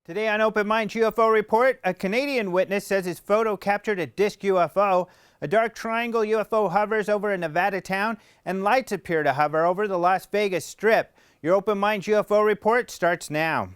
Today on Open Minds UFO Report, a Canadian witness says his photo captured a disc UFO, a dark triangle UFO hovers over a Nevada town, and lights appear to hover over the Las Vegas Strip. Your Open Minds UFO Report starts now.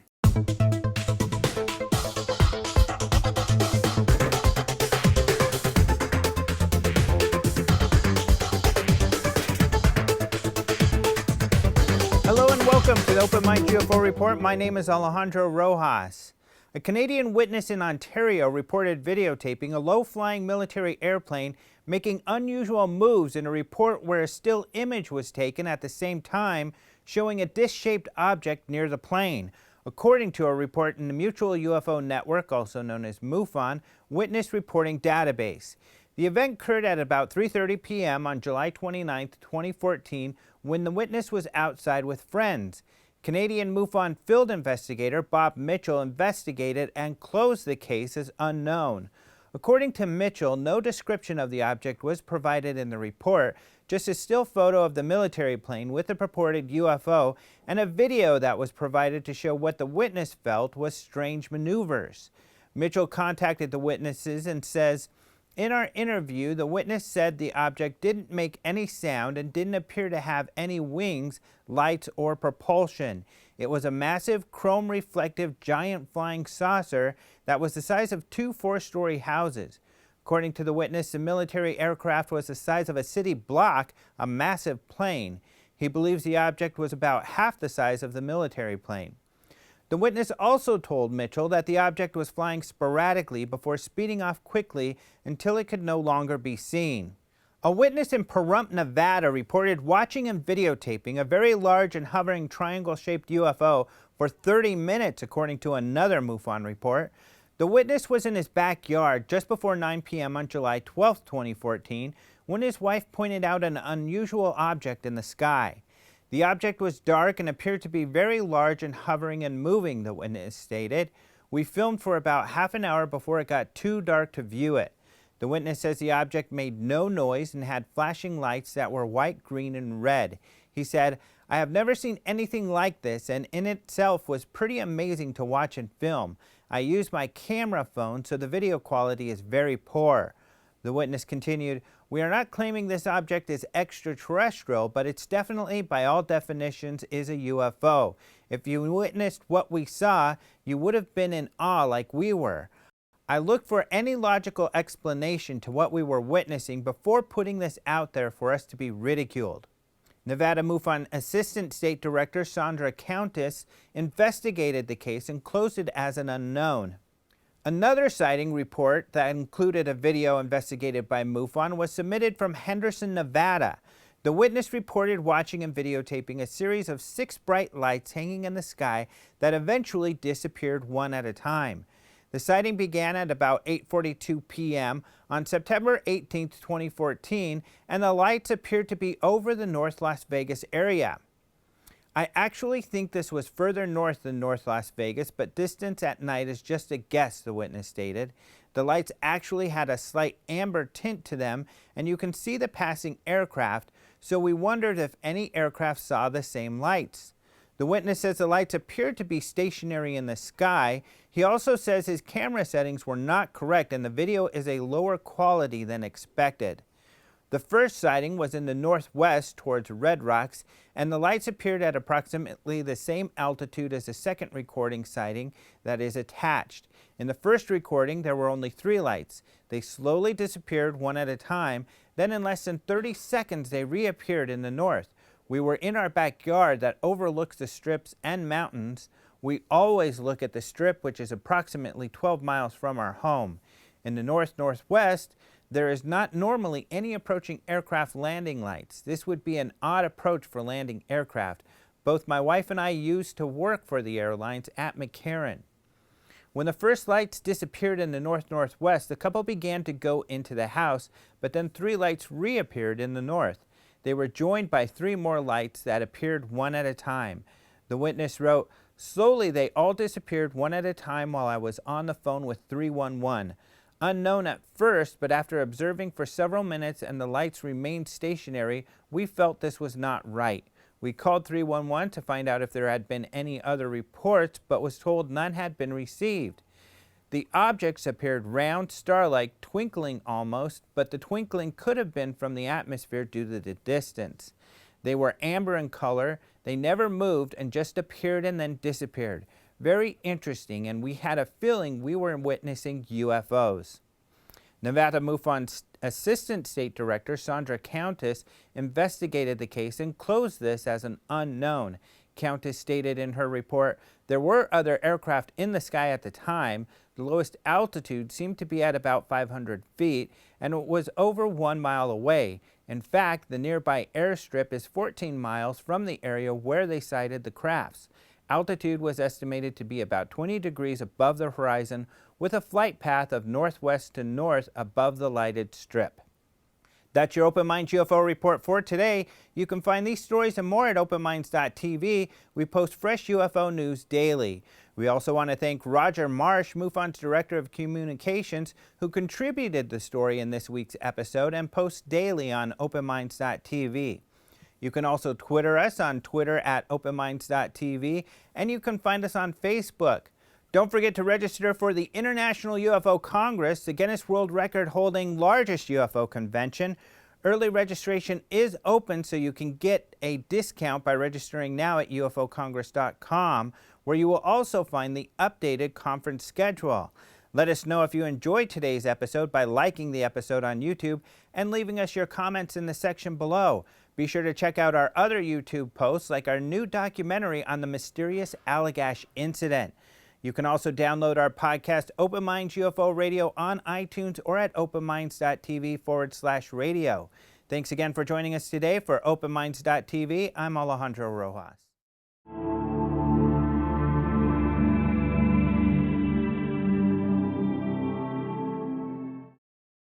Hello and welcome to the Open Minds UFO Report. My name is Alejandro Rojas. A Canadian witness in Ontario reported videotaping a low-flying military airplane making unusual moves in a report where a still image was taken at the same time showing a disc-shaped object near the plane. According to a report in the Mutual UFO Network, also known as MUFON, Witness Reporting Database. The event occurred at about 3:30 p.m. on July 29, 2014, when the witness was outside with friends. Canadian MUFON field investigator Bob Mitchell investigated and closed the case as unknown. According to Mitchell, no description of the object was provided in the report, just a still photo of the military plane with the purported UFO and a video that was provided to show what the witness felt was strange maneuvers. Mitchell contacted the witnesses and says, "In our interview, the witness said the object didn't make any sound and didn't appear to have any wings, lights, or propulsion. It was a massive chrome-reflective giant flying saucer that was the size of two four-story houses." According to the witness, the military aircraft was the size of a city block, a massive plane. He believes the object was about half the size of the military plane. The witness also told Mitchell that the object was flying sporadically before speeding off quickly until it could no longer be seen. A witness in Pahrump, Nevada reported watching and videotaping a very large and hovering triangle-shaped UFO for 30 minutes, according to another MUFON report. The witness was in his backyard just before 9 p.m. on July 12, 2014, when his wife pointed out an unusual object in the sky. The object was dark and appeared to be very large and hovering and moving, the witness stated. "We filmed for about half an hour before it got too dark to view it." The witness says the object made no noise and had flashing lights that were white, green, and red. He said, "I have never seen anything like this, and in itself was pretty amazing to watch and film. I used my camera phone, so the video quality is very poor." The witness continued, "We are not claiming this object is extraterrestrial, but it's definitely, by all definitions, is a UFO. If you witnessed what we saw, you would have been in awe like we were. I looked for any logical explanation to what we were witnessing before putting this out there for us to be ridiculed." Nevada MUFON Assistant State Director Sandra Countess investigated the case and closed it as an unknown. Another sighting report that included a video investigated by MUFON was submitted from Henderson, Nevada. The witness reported watching and videotaping a series of 6 bright lights hanging in the sky that eventually disappeared one at a time. The sighting began at about 8:42 p.m. on September 18, 2014, and the lights appeared to be over the North Las Vegas area. "I actually think this was further north than North Las Vegas, but distance at night is just a guess," the witness stated. "The lights actually had a slight amber tint to them, and you can see the passing aircraft, so we wondered if any aircraft saw the same lights." The witness says the lights appeared to be stationary in the sky. He also says his camera settings were not correct and the video is a lower quality than expected. The first sighting was in the northwest towards Red Rocks, and the lights appeared at approximately the same altitude as the second recording sighting that is attached. In the first recording, there were only 3 lights. They slowly disappeared one at a time, then in less than 30 seconds they reappeared in the north. "We were in our backyard that overlooks the strips and mountains. We always look at the strip, which is approximately 12 miles from our home. In the north-northwest, there is not normally any approaching aircraft landing lights. This would be an odd approach for landing aircraft. Both my wife and I used to work for the airlines at McCarran." When the first lights disappeared in the north-northwest, the couple began to go into the house, but then 3 lights reappeared in the north. They were joined by 3 more lights that appeared one at a time. The witness wrote, "Slowly they all disappeared one at a time while I was on the phone with 311. Unknown at first, but after observing for several minutes and the lights remained stationary, we felt this was not right. We called 311 to find out if there had been any other reports, but was told none had been received. The objects appeared round, star-like, twinkling almost, but the twinkling could have been from the atmosphere due to the distance. They were amber in color, they never moved and just appeared and then disappeared. Very interesting, and we had a feeling we were witnessing UFOs. Nevada MUFON's Assistant State Director, Sandra Countess, investigated the case and closed this as an unknown. Countess stated in her report, there were other aircraft in the sky at the time. The lowest altitude seemed to be at about 500 feet, and it was over 1 mile away. In fact, the nearby airstrip is 14 miles from the area where they sighted the crafts. Altitude was estimated to be about 20 degrees above the horizon, with a flight path of northwest to north above the lighted strip. That's your Open Minds UFO report for today. You can find these stories and more at openminds.tv. We post fresh UFO news daily. We also want to thank Roger Marsh, MUFON's Director of Communications, who contributed the story in this week's episode and posts daily on openminds.tv. You can also Twitter us on Twitter at openminds.tv, and you can find us on Facebook. Don't forget to register for the International UFO Congress, the Guinness World Record holding largest UFO convention. Early registration is open, so you can get a discount by registering now at ufocongress.com, where you will also find the updated conference schedule. Let us know if you enjoyed today's episode by liking the episode on YouTube and leaving us your comments in the section below. Be sure to check out our other YouTube posts, like our new documentary on the mysterious Allagash incident. You can also download our podcast, Open Minds UFO Radio, on iTunes or at openminds.tv/radio. Thanks again for joining us today for openminds.tv. I'm Alejandro Rojas.